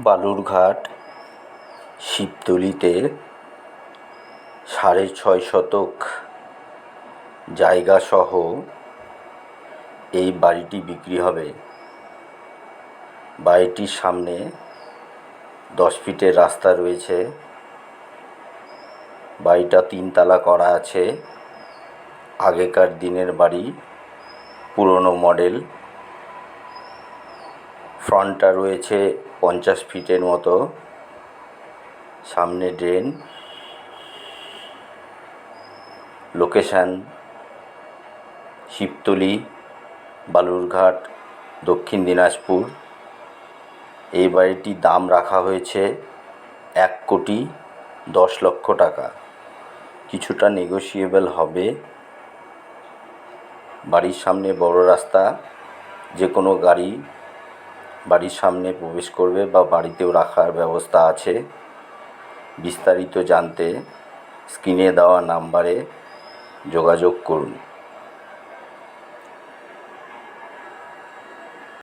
বালুরঘাট শিবতলিতে ৬.৫ শতক জায়গাসহ এই বাড়িটি বিক্রি হবে। বাড়িটির সামনে ১০ ফিটের রাস্তা রয়েছে। বাড়িটা ৩ তলা করা আছে। আগেকার দিনের বাড়ি, পুরনো মডেল। ফ্রন্টটা রয়েছে ৫০ ফিটের মতো। সামনে ড্রেন। লোকেশান শিবতলি, বালুরঘাট, দক্ষিণ দিনাজপুর। এই বাড়িটির দাম রাখা হয়েছে ১,১০,০০,০০০ টাকা। কিছুটা নেগোশিয়েবল হবে। বাড়ির সামনে বড় রাস্তা, যে কোনো গাড়ি বাড়ির সামনে প্রবেশ করবে বা বাড়িতেও রাখার ব্যবস্থা আছে। বিস্তারিত জানতে স্ক্রিনে দেওয়া নাম্বারে যোগাযোগ করুন।